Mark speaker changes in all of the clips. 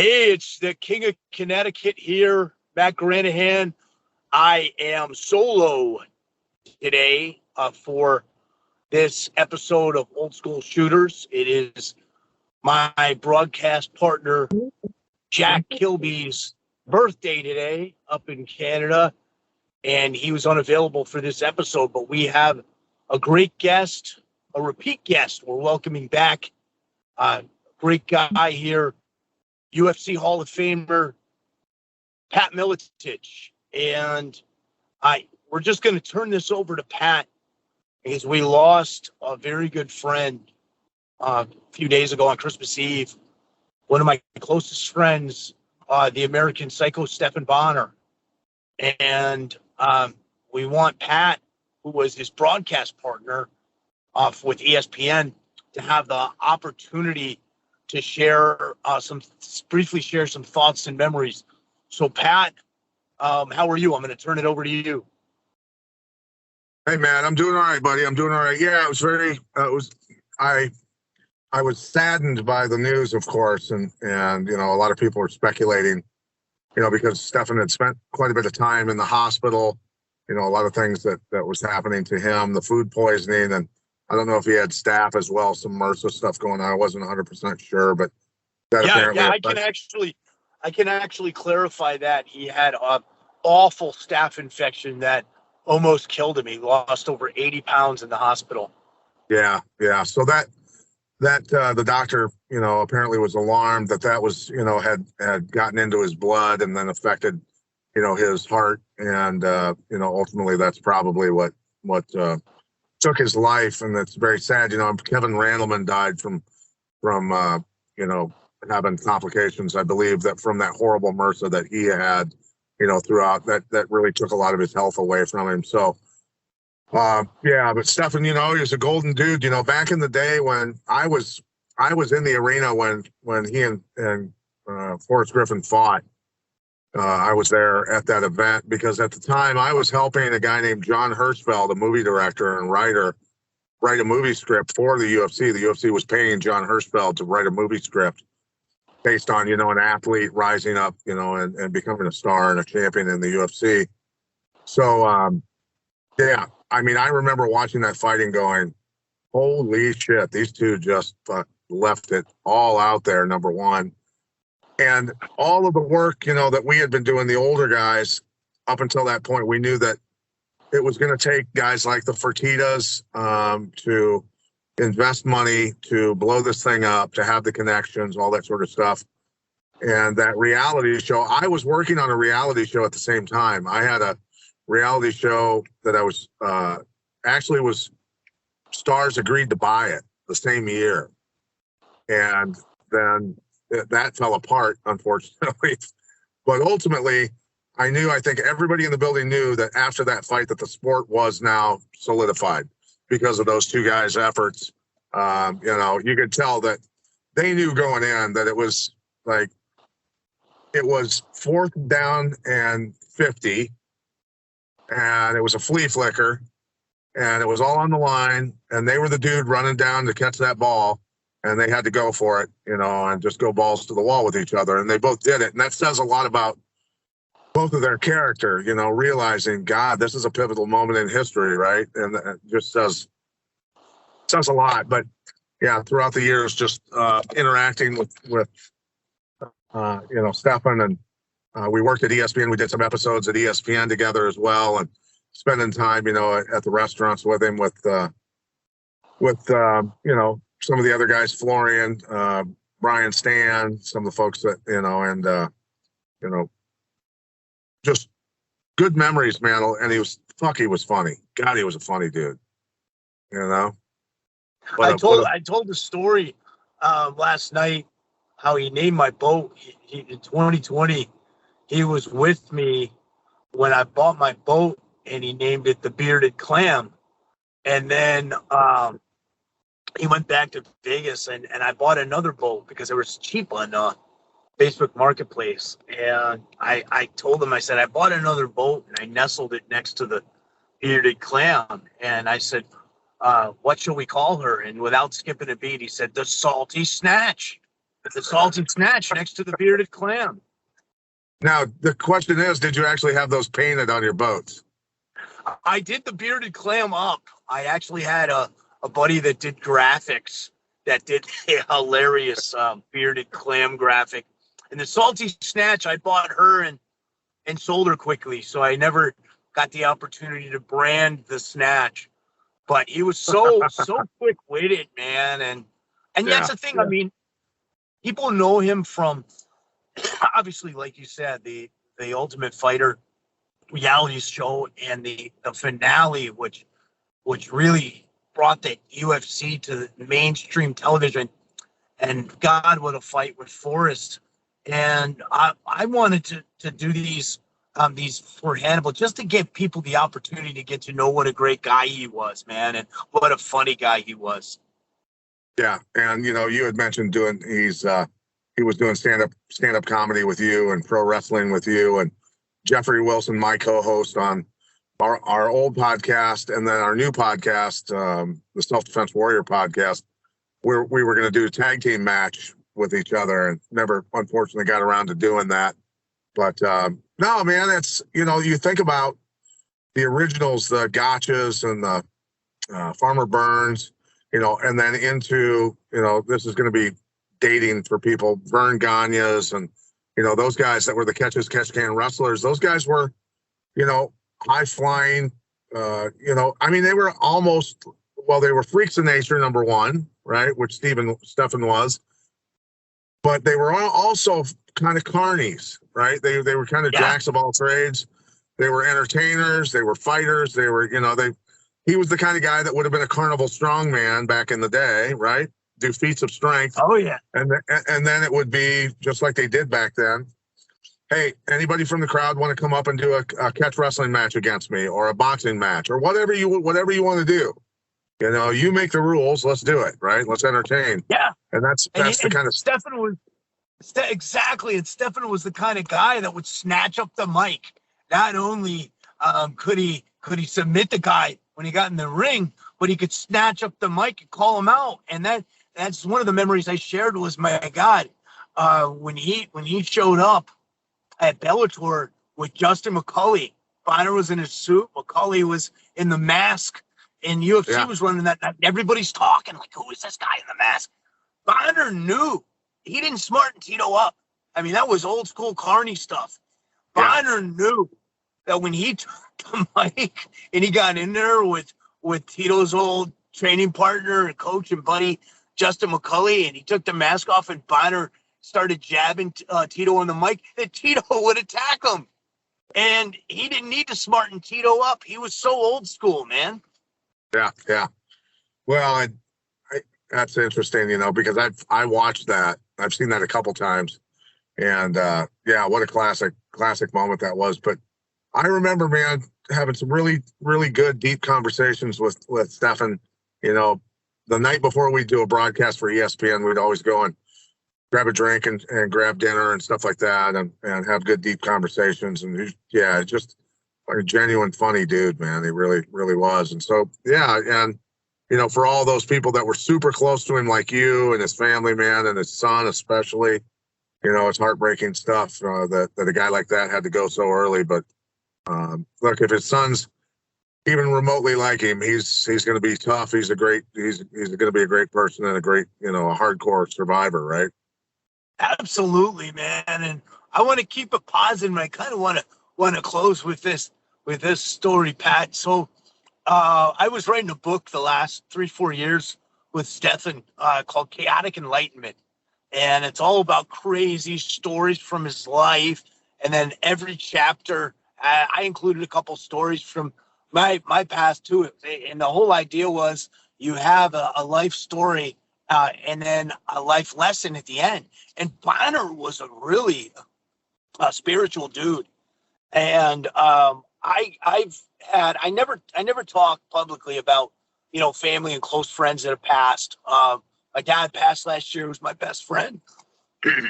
Speaker 1: Hey, it's the King of Connecticut here, Matt Granahan. I am solo today for this episode of Old School Shooters. It is my broadcast partner, Jack Kilby's birthday today up in Canada, and he was unavailable for this episode, but we have a great guest, a repeat guest. We're welcoming back a great guy here, UFC Hall of Famer, Pat Miletich. And we're just going to turn this over to Pat because we lost a very good friend a few days ago on Christmas Eve. One of my closest friends, the American Psycho Stephan Bonnar. And we want Pat, who was his broadcast partner with ESPN, to have the opportunity to share briefly share some thoughts and memories. So, Pat, how are you? I'm going to turn it over to you.
Speaker 2: Hey, Matt, I'm doing all right, buddy. I'm doing all right. Yeah, I was saddened by the news, of course, and you know, a lot of people were speculating, you know, because Stephan had spent quite a bit of time in the hospital, you know, a lot of things that was happening to him, the food poisoning, and I don't know if he had staph as well, some MRSA stuff going on. I wasn't 100% sure, but that apparently.
Speaker 1: I can actually clarify that he had an awful staph infection that almost killed him. He lost over 80 pounds in the hospital.
Speaker 2: Yeah. So that the doctor, you know, apparently was alarmed that was, you know, had gotten into his blood and then affected, you know, his heart, and you know, ultimately that's probably what took his life, and that's very sad. You know, Kevin Randleman died from you know, having complications, I believe, that from that horrible MRSA that he had, you know, throughout that really took a lot of his health away from him. So yeah, but Stephan, you know, he was a golden dude. You know, back in the day when I was in the arena when he and Forrest Griffin fought. I was there at that event because at the time I was helping a guy named John Hirschfeld, a movie director and writer, write a movie script for the UFC. The UFC was paying John Hirschfeld to write a movie script based on, you know, an athlete rising up, you know, and becoming a star and a champion in the UFC. So, yeah, I mean, I remember watching that fight and going, holy shit, these two just left it all out there, number one. And all of the work, you know, that we had been doing, the older guys, up until that point, we knew that it was going to take guys like the Fertittas to invest money to blow this thing up, to have the connections, all that sort of stuff. And that reality show, I was working on a reality show at the same time. I had a reality show that I was Stars agreed to buy it the same year. And then that fell apart, unfortunately. But ultimately, I think everybody in the building knew that after that fight that the sport was now solidified because of those two guys' efforts. You know, you could tell that they knew going in that it was 4th down and 50, and it was a flea flicker, and it was all on the line, and they were the dude running down to catch that ball. And they had to go for it, you know, and just go balls to the wall with each other. And they both did it. And that says a lot about both of their character, you know, realizing, God, this is a pivotal moment in history, right? And it just says a lot. But, yeah, throughout the years, just interacting with you know, Stephan. And we worked at ESPN. We did some episodes at ESPN together as well. And spending time, you know, at the restaurants with him with you know, some of the other guys, Florian, Brian Stan, some of the folks that, you know, and, you know, just good memories, man. And he was funny. God, he was a funny dude, you know?
Speaker 1: I told the story last night, how he named my boat. He in 2020, he was with me when I bought my boat, and he named it the Bearded Clam. And then, he went back to Vegas, and I bought another boat because it was cheap on Facebook Marketplace. And I told him, I said, I bought another boat, and I nestled it next to the Bearded Clam. And I said, what shall we call her? And without skipping a beat, he said, the Salty Snatch. The salted snatch next to the bearded clam.
Speaker 2: Now, the question is, did you actually have those painted on your boats?
Speaker 1: I did the bearded clam up. I actually had a buddy that did graphics that did a hilarious bearded clam graphic. And the salty snatch, I bought her and sold her quickly. So I never got the opportunity to brand the snatch. But he was so quick witted, man. And that's the thing. I mean, people know him from obviously, like you said, the Ultimate Fighter reality show and the finale, which really brought the UFC to mainstream television. And God, what a fight with Forrest. And I wanted to do these for Hannibal just to give people the opportunity to get to know what a great guy he was, man, and what a funny guy he was.
Speaker 2: Yeah, and you had mentioned he was doing stand-up comedy with you and pro wrestling with you, and Jeffrey Wilson, my co-host on our old podcast, and then our new podcast, the Self-Defense Warrior podcast, where we were going to do a tag team match with each other, and never, unfortunately, got around to doing that. But no, man, it's, you think about the originals, the Gotchas and the Farmer Burns, and then into, this is going to be dating for people, Vern Gagne's and, those guys that were the catch can wrestlers. Those guys were, high flying, I mean, they were almost, they were freaks of nature, number one, right? Which Stephan was, but they were also kind of carnies, right? They were kind of jacks of all trades. They were entertainers. They were fighters. They were, he was the kind of guy that would have been a carnival strongman back in the day, right? Do feats of strength.
Speaker 1: Oh yeah.
Speaker 2: And then it would be just like they did back then. Hey, anybody from the crowd want to come up and do a catch wrestling match against me, or a boxing match, or whatever you want to do? You make the rules. Let's do it, right? Let's entertain.
Speaker 1: Yeah.
Speaker 2: And that's the kind of
Speaker 1: Stephan was exactly. And Stephan was the kind of guy that would snatch up the mic. Not only could he submit the guy when he got in the ring, but he could snatch up the mic and call him out. And that's one of the memories I shared was, my God, when he showed up at Bellator with Justin McCulley. Bonnar was in his suit. McCulley was in the mask. And UFC was running that. Everybody's talking like, who is this guy in the mask? Bonnar knew. He didn't smarten Tito up. I mean, that was old school carny stuff. Bonnar knew that when he took the mic and he got in there with Tito's old training partner and coach and buddy, Justin McCulley, and he took the mask off and Bonnar started jabbing Tito on the mic, that Tito would attack him. And he didn't need to smarten Tito up. He was so old school, man.
Speaker 2: Yeah. Well, that's interesting, because I watched that. I've seen that a couple times. And what a classic moment that was. But I remember, man, having some really, really good, deep conversations with Stephan. The night before we do a broadcast for ESPN, we'd always go and grab a drink and grab dinner and stuff like that, and have good, deep conversations. And just a genuine funny dude, man. He really, really was. And so, and for all those people that were super close to him, like you and his family, man, and his son especially, it's heartbreaking stuff that a guy like that had to go so early. But look, if his son's even remotely like him, he's going to be tough. He's going to be a great person and a great, a hardcore survivor, right?
Speaker 1: Absolutely, man. And I want to keep it positive. And I kind of want to close with this story, Pat. So I was writing a book the last 3-4 years with Stephan called Chaotic Enlightenment. And it's all about crazy stories from his life. And then every chapter, I included a couple stories from my past too. And the whole idea was you have a life story and then a life lesson at the end. And Bonnar was a really spiritual dude. And I never talked publicly about, family and close friends that have passed. My dad passed last year, was my best friend.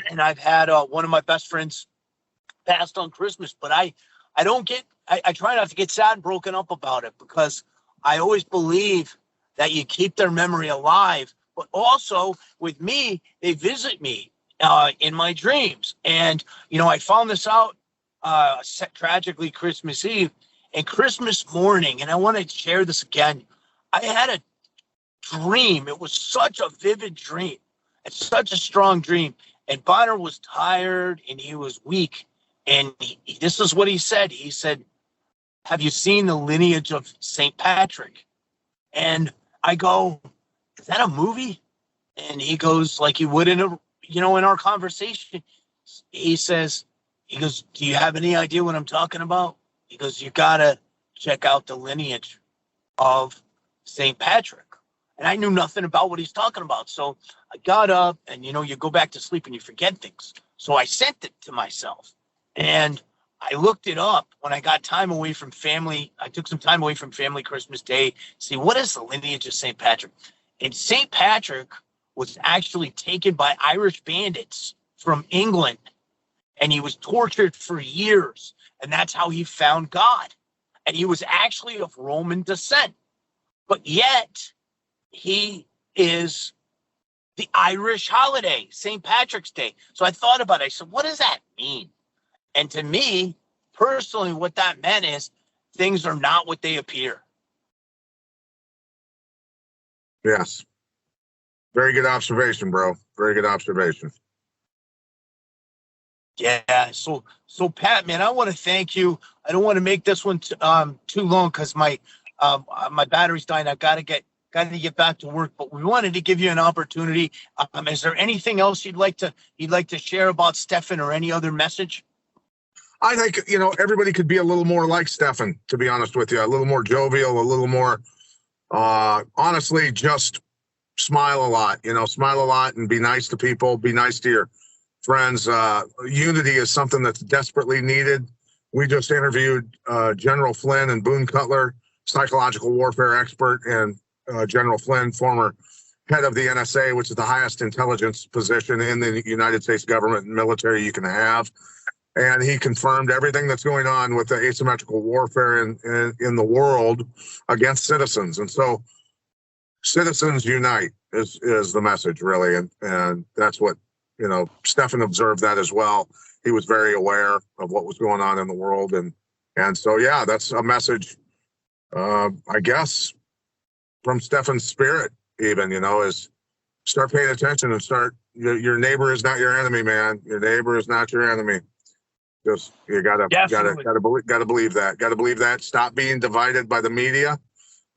Speaker 1: And I've had one of my best friends passed on Christmas, but I try not to get sad and broken up about it, because I always believe that you keep their memory alive. But also with me, they visit me in my dreams. And, I found this out tragically Christmas Eve and Christmas morning. And I want to share this again. I had a dream. It was such a vivid dream. It's such a strong dream. And Bonnar was tired and he was weak. And this is what he said. He said, "Have you seen the lineage of St. Patrick?" And I go, "Is that a movie?" And he goes, like he would in our conversation. He goes, "Do you have any idea what I'm talking about?" He goes, "You gotta check out the lineage of St. Patrick." And I knew nothing about what he's talking about. So I got up and, you go back to sleep and you forget things. So I sent it to myself and I looked it up when I got time away from family. I took some time away from family Christmas Day. See, what is the lineage of St. Patrick? And St. Patrick was actually taken by Irish bandits from England and he was tortured for years. And that's how he found God. And he was actually of Roman descent. But yet he is the Irish holiday, St. Patrick's Day. So I thought about it. I said, what does that mean? And to me, personally, what that meant is things are not what they appear.
Speaker 2: Yes. Very good observation, bro. Very good observation.
Speaker 1: Yeah. So Pat, man, I want to thank you. I don't want to make this one too long because my battery's dying. I've got to get back to work. But we wanted to give you an opportunity. Is there anything else you'd like to share about Stephan or any other message?
Speaker 2: I think, everybody could be a little more like Stephan, to be honest with you, a little more jovial, a little more, honestly, just smile a lot, smile a lot and be nice to people, be nice to your friends. Unity is something that's desperately needed. We just interviewed General Flynn and Boone Cutler, psychological warfare expert, and General Flynn, former head of the NSA, which is the highest intelligence position in the United States government and military you can have. And he confirmed everything that's going on with the asymmetrical warfare in the world against citizens. And so citizens unite is the message, really. And that's what, Stephan observed that as well. He was very aware of what was going on in the world. And so, yeah, that's a message, I guess, from Stephan's spirit even, is start paying attention and your neighbor is not your enemy, man. Your neighbor is not your enemy. Just you gotta believe that. Gotta believe that. Stop being divided by the media.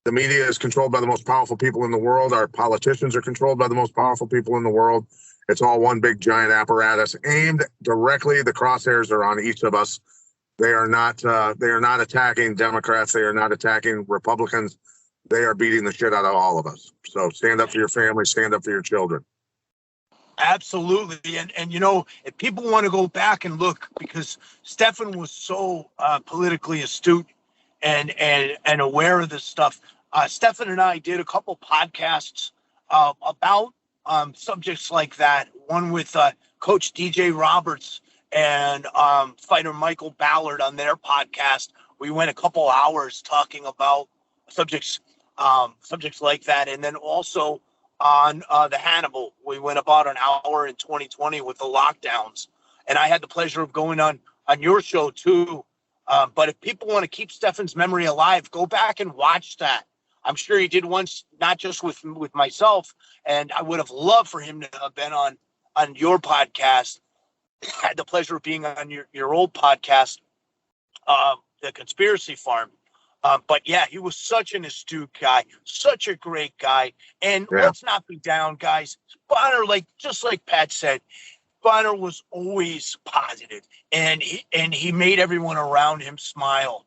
Speaker 2: The media is controlled by the most powerful people in the world. Our politicians are controlled by the most powerful people in the world. It's all one big giant apparatus aimed directly. The crosshairs are on each of us. They are not attacking Democrats. They are not attacking Republicans. They are beating the shit out of all of us. So stand up for your family. Stand up for your children.
Speaker 1: Absolutely. And if people want to go back and look, because Stephan was so politically astute and aware of this stuff, Stephan and I did a couple podcasts about subjects like that. One with Coach DJ Roberts and fighter Michael Ballard on their podcast. We went a couple hours talking about subjects like that. And then also on the Hannibal, we went about an hour in 2020 with the lockdowns, and I had the pleasure of going on your show too. But if people want to keep Stephan's memory alive, go back and watch that. I'm sure he did once, not just with myself, and I would have loved for him to have been on your podcast. I had the pleasure of being on your old podcast, The Conspiracy Farm. But yeah, he was such an astute guy, such a great guy. And let's not be down, guys. Bonnar, just like Pat said, Bonnar was always positive, and he made everyone around him smile.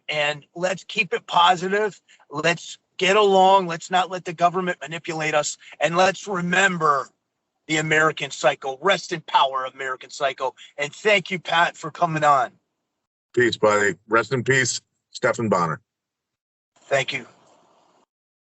Speaker 1: And let's keep it positive. Let's get along. Let's not let the government manipulate us. And let's remember the American Psycho. Rest in power, American Psycho. And thank you, Pat, for coming on.
Speaker 2: Peace, buddy. Rest in peace, Stephan Bonnar.
Speaker 1: Thank you.